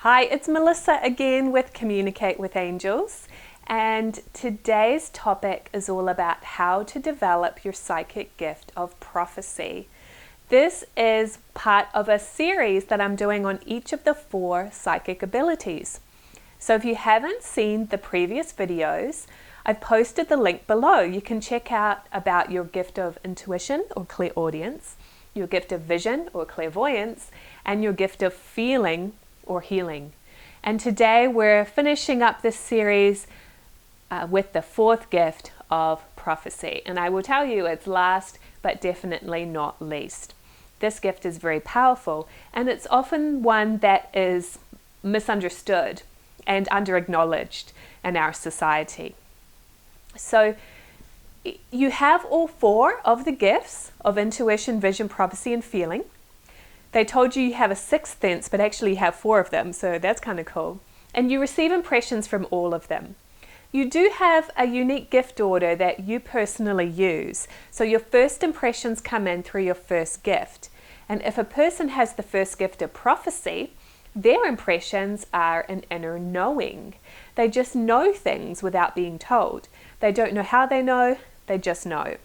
Hi, it's Melissa again with Communicate with Angels, and today's topic is all about how to develop your psychic gift of prophecy. This is part of a series that I'm doing on each of the 4 psychic abilities. So if you haven't seen the previous videos, I've posted the link below. You can check out about your gift of intuition or clairaudience, your gift of vision or clairvoyance, and your gift of feeling or healing. And today we're finishing up this series with the 4th gift of prophecy. And I will tell you it's last but definitely not least. This gift is very powerful, and it's often one that is misunderstood and under-acknowledged in our society. So you have all 4 of the gifts of intuition, vision, prophecy, and feeling. They told you have a 6th sense, but actually you have 4 of them, so that's kind of cool. And you receive impressions from all of them. You do have a unique gift order that you personally use. So your first impressions come in through your first gift. And if a person has the first gift of prophecy, their impressions are an inner knowing. They just know things without being told. They don't know how they know, they just know.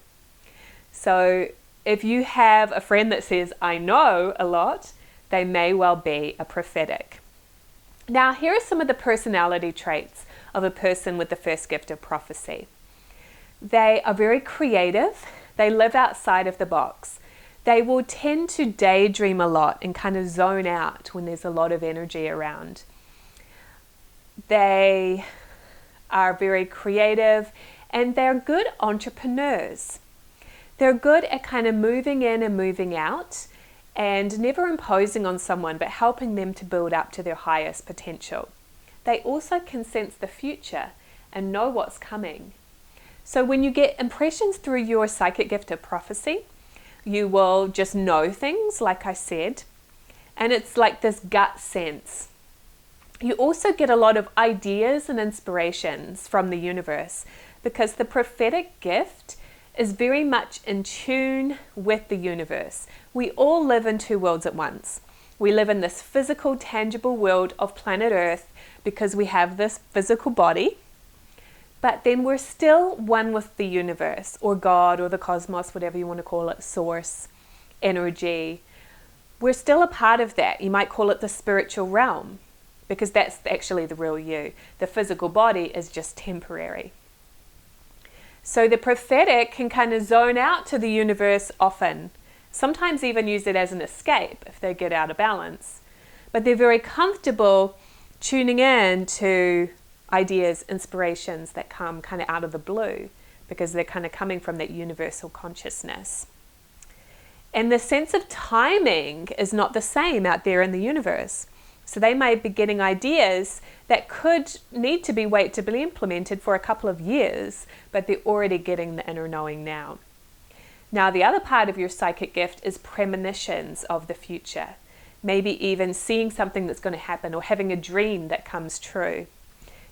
So if you have a friend that says, I know a lot, they may well be a prophetic. Now, here are some of the personality traits of a person with the first gift of prophecy. They are very creative. They live outside of the box. They will tend to daydream a lot and kind of zone out when there's a lot of energy around. They are very creative and they're good entrepreneurs. They're good at kind of moving in and moving out and never imposing on someone, but helping them to build up to their highest potential. They also can sense the future and know what's coming. So when you get impressions through your psychic gift of prophecy, you will just know things, like I said, and it's like this gut sense. You also get a lot of ideas and inspirations from the universe because the prophetic gift is very much in tune with the universe. We all live in 2 worlds at once. We live in this physical, tangible world of planet Earth because we have this physical body, but then we're still one with the universe or God or the cosmos, whatever you want to call it, source, energy. We're still a part of that. You might call it the spiritual realm because that's actually the real you. The physical body is just temporary. So the prophetic can kind of zone out to the universe often, sometimes even use it as an escape if they get out of balance. But they're very comfortable tuning in to ideas, inspirations that come kind of out of the blue because they're kind of coming from that universal consciousness. And the sense of timing is not the same out there in the universe. So they may be getting ideas that could need to be implemented for a couple of years, but they're already getting the inner knowing now. Now, the other part of your psychic gift is premonitions of the future. Maybe even seeing something that's going to happen or having a dream that comes true.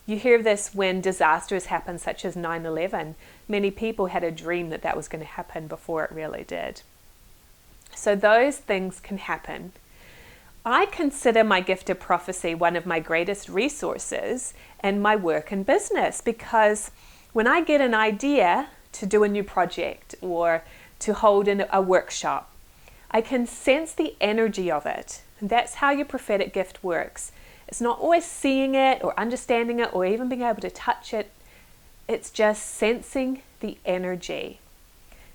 You hear this when disasters happen, such as 9/11. Many people had a dream that that was going to happen before it really did. So those things can happen. I consider my gift of prophecy one of my greatest resources in my work and business because when I get an idea to do a new project or to hold a workshop, I can sense the energy of it. And that's how your prophetic gift works. It's not always seeing it or understanding it or even being able to touch it. It's just sensing the energy.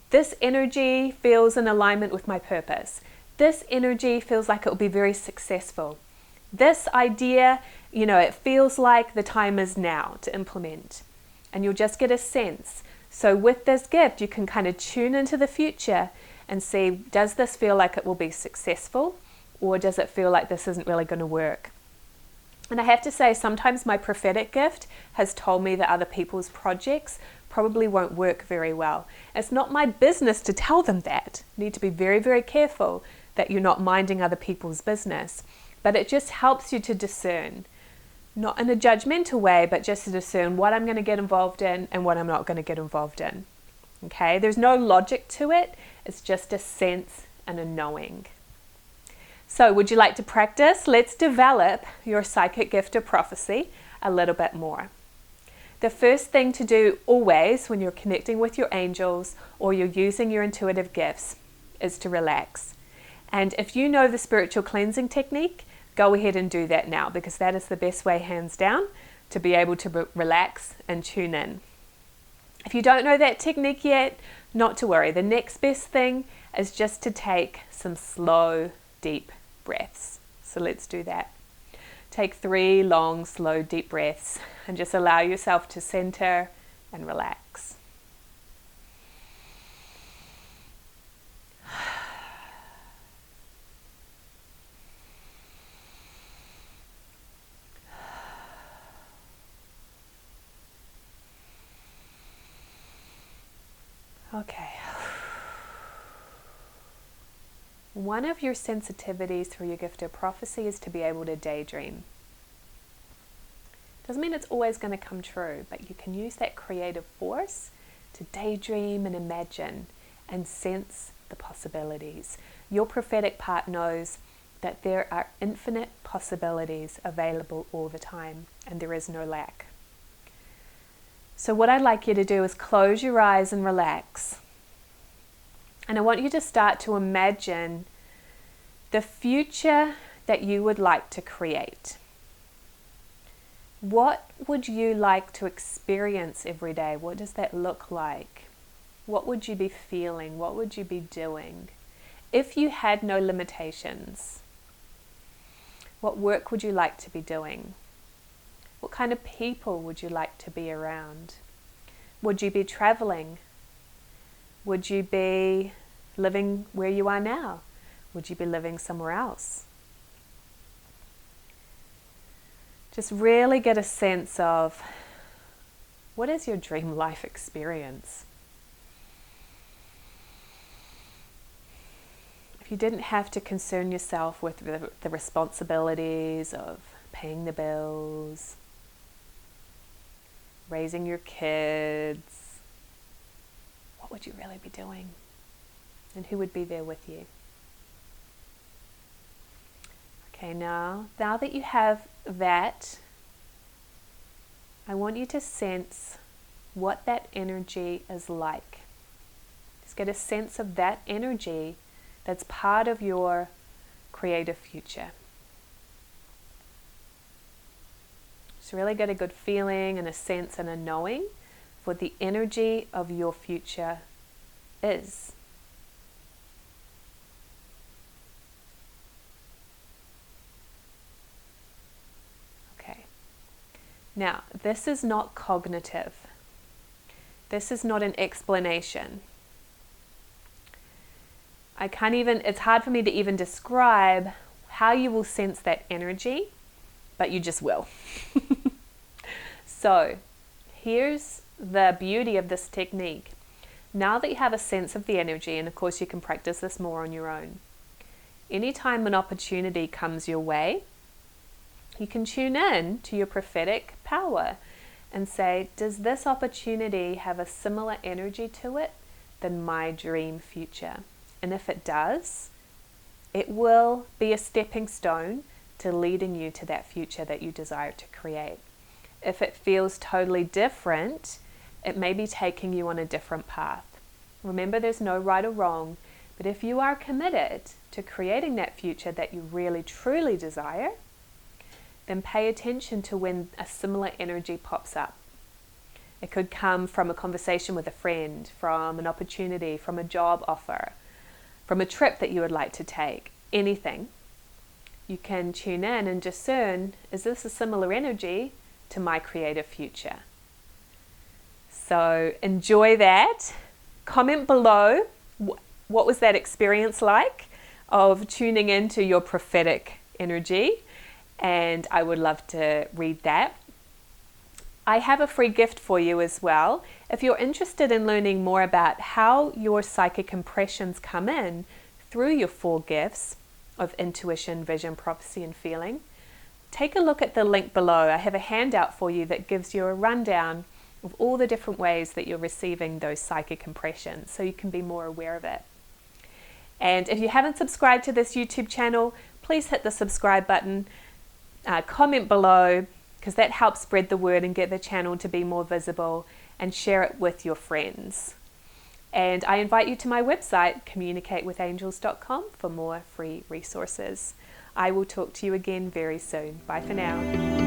This energy feels in alignment with my purpose. This energy feels like it will be very successful. This idea, it feels like the time is now to implement. And you'll just get a sense. So with this gift, you can kind of tune into the future and see, does this feel like it will be successful? Or does it feel like this isn't really going to work? And I have to say, sometimes my prophetic gift has told me that other people's projects probably won't work very well. It's not my business to tell them that. You need to be very, very careful that you're not minding other people's business. But it just helps you to discern, not in a judgmental way, but just to discern what I'm going to get involved in and what I'm not going to get involved in. Okay, there's no logic to it. It's just a sense and a knowing. So would you like to practice? Let's develop your psychic gift of prophecy a little bit more. The first thing to do always when you're connecting with your angels or you're using your intuitive gifts is to relax. And if you know the spiritual cleansing technique, go ahead and do that now, because that is the best way, hands down, to be able to relax and tune in. If you don't know that technique yet, not to worry. The next best thing is just to take some slow, deep breaths. So let's do that. Take 3 long, slow, deep breaths and just allow yourself to center and relax. Okay. One of your sensitivities through your gift of prophecy is to be able to daydream. Doesn't mean it's always going to come true, but you can use that creative force to daydream and imagine and sense the possibilities. Your prophetic part knows that there are infinite possibilities available all the time, and there is no lack. So what I'd like you to do is close your eyes and relax. And I want you to start to imagine the future that you would like to create. What would you like to experience every day? What does that look like? What would you be feeling? What would you be doing? If you had no limitations, what work would you like to be doing? What kind of people would you like to be around? Would you be traveling? Would you be living where you are now? Would you be living somewhere else? Just really get a sense of, what is your dream life experience? If you didn't have to concern yourself with the responsibilities of paying the bills, raising your kids, what would you really be doing? And who would be there with you? Okay, now that you have that, I want you to sense what that energy is like. Just get a sense of that energy that's part of your creative future. Just really get a good feeling and a sense and a knowing of what the energy of your future is. Now, this is not cognitive. This is not an explanation. It's hard for me to even describe how you will sense that energy, but you just will. So, here's the beauty of this technique. Now that you have a sense of the energy, and of course you can practice this more on your own, anytime an opportunity comes your way, you can tune in to your prophetic power and say, does this opportunity have a similar energy to it than my dream future? And if it does, it will be a stepping stone to leading you to that future that you desire to create. If it feels totally different, it may be taking you on a different path. Remember, there's no right or wrong, but if you are committed to creating that future that you really truly desire, then pay attention to when a similar energy pops up. It could come from a conversation with a friend, from an opportunity, from a job offer, from a trip that you would like to take, anything. You can tune in and discern, is this a similar energy to my creative future? So enjoy that. Comment below, what was that experience like of tuning into your prophetic energy? And I would love to read that. I have a free gift for you as well. If you're interested in learning more about how your psychic impressions come in through your 4 gifts of intuition, vision, prophecy, and feeling, take a look at the link below. I have a handout for you that gives you a rundown of all the different ways that you're receiving those psychic impressions, so you can be more aware of it. And if you haven't subscribed to this YouTube channel, please hit the subscribe button, comment below, because that helps spread the word and get the channel to be more visible, and share it with your friends. And I invite you to my website, communicatewithangels.com, for more free resources. I will talk to you again very soon. Bye for now.